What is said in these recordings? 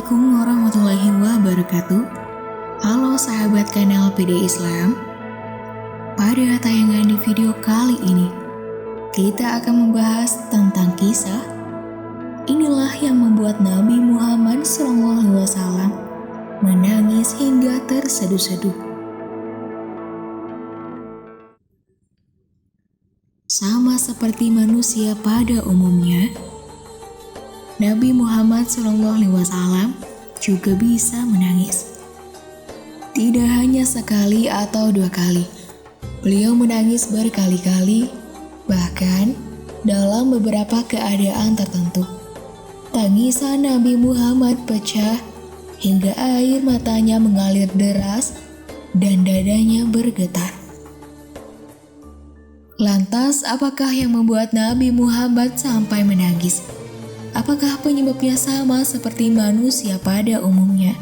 Assalamualaikum warahmatullahi wabarakatuh. Halo sahabat kanal PD Islam. Pada tayangan di video kali ini, kita akan membahas tentang kisah inilah yang membuat Nabi Muhammad SAW menangis hingga terseduh-seduh. Sama seperti manusia pada umumnya, Nabi Muhammad SAW juga bisa menangis. Tidak hanya sekali atau dua kali, beliau menangis berkali-kali, bahkan dalam beberapa keadaan tertentu. Tangisan Nabi Muhammad pecah hingga air matanya mengalir deras dan dadanya bergetar. Lantas, apakah yang membuat Nabi Muhammad sampai menangis? Apakah penyebabnya sama seperti manusia pada umumnya?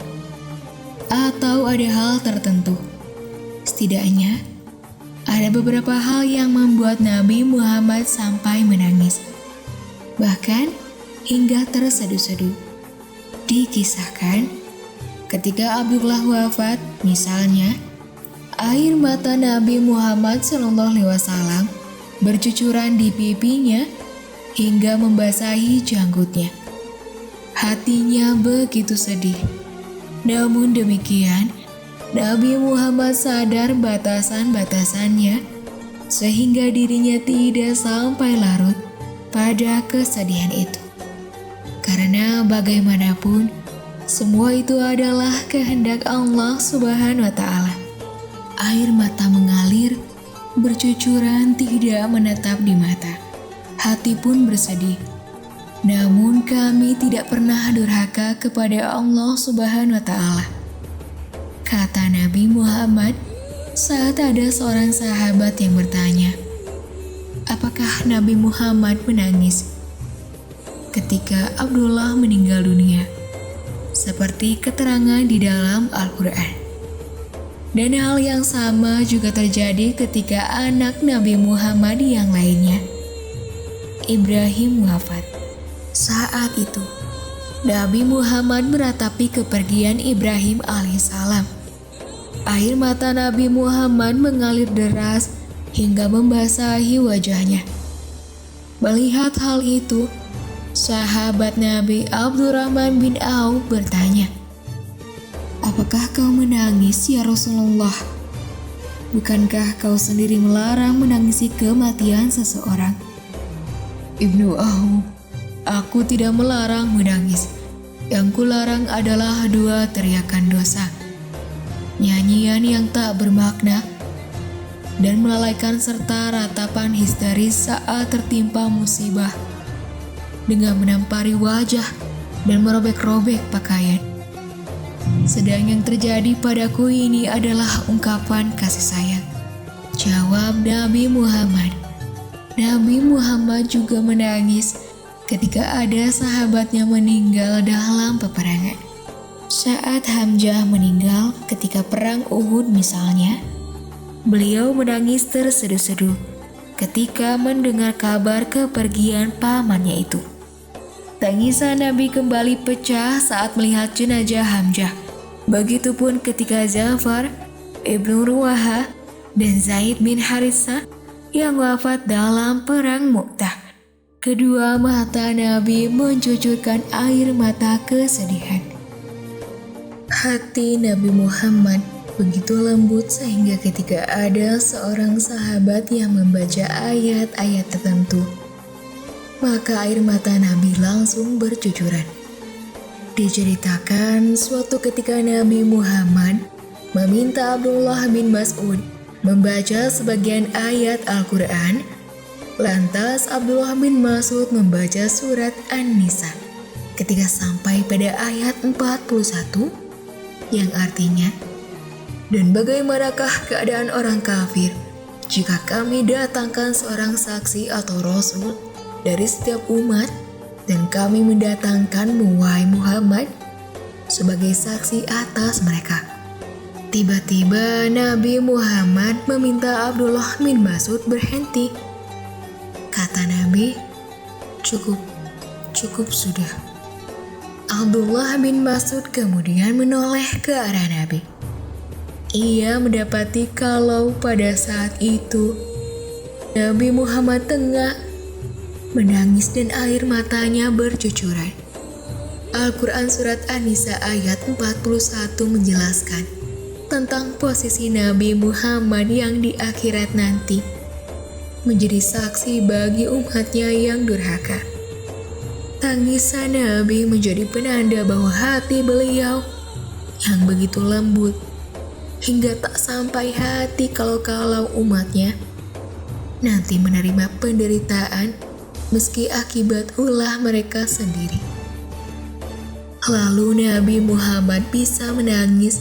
Atau ada hal tertentu? Setidaknya, ada beberapa hal yang membuat Nabi Muhammad sampai menangis. Bahkan, hingga terseduh-seduh. Dikisahkan, ketika Abdullah wafat, misalnya, air mata Nabi Muhammad SAW bercucuran di pipinya hingga membasahi janggutnya. Hatinya begitu sedih. Namun demikian, Nabi Muhammad sadar batasan-batasannya sehingga dirinya tidak sampai larut pada kesedihan itu. Karena bagaimanapun, semua itu adalah kehendak Allah Subhanahu wa Ta'ala. Air mata mengalir, bercucuran tidak menetap di mata. Hati pun bersedih. Namun kami tidak pernah durhaka kepada Allah Subhanahu wa Ta'ala. Kata Nabi Muhammad saat ada seorang sahabat yang bertanya, apakah Nabi Muhammad menangis ketika Abdullah meninggal dunia? Seperti keterangan di dalam Al-Quran. Dan hal yang sama juga terjadi ketika anak Nabi Muhammad yang lainnya, Ibrahim, wafat. Saat itu, Nabi Muhammad meratapi kepergian Ibrahim alaihissalam. Air mata Nabi Muhammad mengalir deras hingga membasahi wajahnya. Melihat hal itu, sahabat Nabi Abdurrahman bin Auf bertanya, apakah kau menangis ya Rasulullah? Bukankah kau sendiri melarang menangisi kematian seseorang? Ibnu Auf, aku tidak melarang menangis. Yang kularang adalah dua teriakan dosa, nyanyian yang tak bermakna, dan melalaikan serta ratapan histeris saat tertimpa musibah dengan menampari wajah dan merobek-robek pakaian. Sedang yang terjadi padaku ini adalah ungkapan kasih sayang, jawab Nabi Muhammad. Nabi Muhammad juga menangis ketika ada sahabatnya meninggal dalam peperangan. Saat Hamzah meninggal ketika perang Uhud misalnya, beliau menangis terseduh-seduh ketika mendengar kabar kepergian pamannya itu. Tangisan Nabi kembali pecah saat melihat jenazah Hamzah. Begitupun ketika Ja'far, Ibnu Ruwaha, dan Zaid bin Haritsah yang wafat dalam perang Mu'tah. Kedua mata Nabi mencucurkan air mata kesedihan. Hati Nabi Muhammad begitu lembut sehingga ketika ada seorang sahabat yang membaca ayat-ayat tertentu, maka air mata Nabi langsung bercucuran. Diceritakan suatu ketika Nabi Muhammad meminta Abdullah bin Mas'ud membaca sebagian ayat Al-Quran. Lantas Abdullah bin Mas'ud membaca surat An-Nisa ketika sampai pada ayat 41 yang artinya, dan bagaimanakah keadaan orang kafir jika kami datangkan seorang saksi atau rasul dari setiap umat, dan kami mendatangkanmu wahai Muhammad sebagai saksi atas mereka. Tiba-tiba Nabi Muhammad meminta Abdullah bin Mas'ud berhenti. Kata Nabi, cukup sudah. Abdullah bin Mas'ud kemudian menoleh ke arah Nabi. Ia mendapati kalau pada saat itu Nabi Muhammad tengah menangis dan air matanya bercucuran. Al-Quran Surat An-Nisa ayat 41 menjelaskan tentang posisi Nabi Muhammad yang di akhirat nanti menjadi saksi bagi umatnya yang durhaka. Tangisan Nabi menjadi penanda bahwa hati beliau yang begitu lembut hingga tak sampai hati kalau umatnya nanti menerima penderitaan meski akibat ulah mereka sendiri. Lalu Nabi Muhammad bisa menangis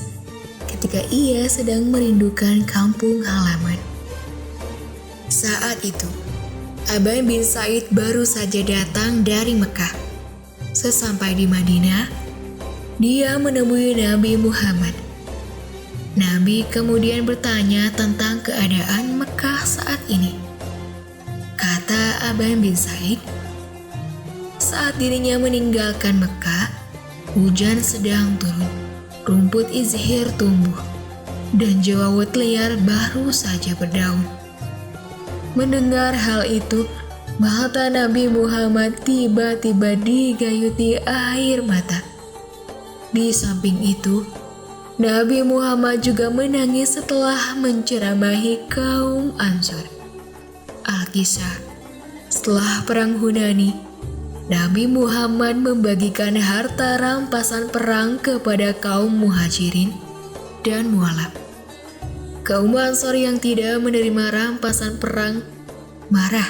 ketika ia sedang merindukan kampung halaman. Saat itu, Aban bin Said baru saja datang dari Mekah. Sesampai di Madinah, dia menemui Nabi Muhammad. Nabi kemudian bertanya tentang keadaan Mekah saat ini. Kata Aban bin Said, saat dirinya meninggalkan Mekah, hujan sedang turun, rumput izhir tumbuh, dan jawawut liar baru saja berdaun. Mendengar hal itu, mata Nabi Muhammad tiba-tiba digayuti air mata. Di samping itu, Nabi Muhammad juga menangis setelah menceramahi kaum Ansor. Al-Kisah, setelah perang Hunani, Nabi Muhammad membagikan harta rampasan perang kepada kaum Muhajirin dan Mu'alaf. Kaum Ansor yang tidak menerima rampasan perang marah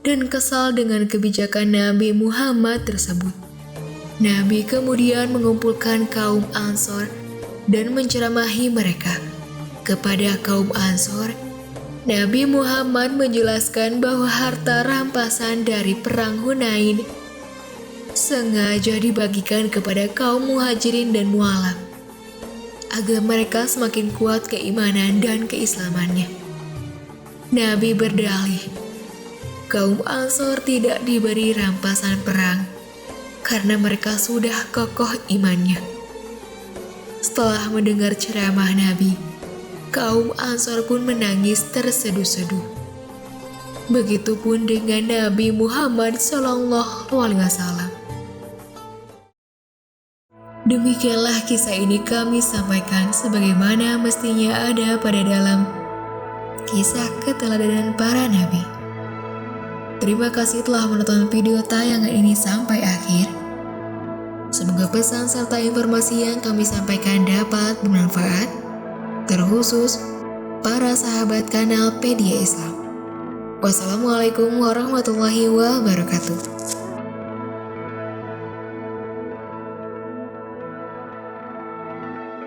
dan kesal dengan kebijakan Nabi Muhammad tersebut. Nabi kemudian mengumpulkan kaum Ansor dan menceramahi mereka. Kepada kaum Ansor, Nabi Muhammad menjelaskan bahwa harta rampasan dari perang Hunain sengaja dibagikan kepada kaum Muhajirin dan Mu'alaf agar mereka semakin kuat keimanan dan keislamannya. Nabi berdalih, kaum Ansor tidak diberi rampasan perang karena mereka sudah kokoh imannya. Setelah mendengar ceramah Nabi, kaum Ansor pun menangis terseduh-seduh. Begitupun dengan Nabi Muhammad SAW. Demikianlah kisah ini kami sampaikan sebagaimana mestinya ada pada dalam kisah keteladanan para nabi. Terima kasih telah menonton video tayangan ini sampai akhir. Semoga pesan serta informasi yang kami sampaikan dapat bermanfaat, terkhusus para sahabat kanal Pedia Islam. Wassalamualaikum warahmatullahi wabarakatuh.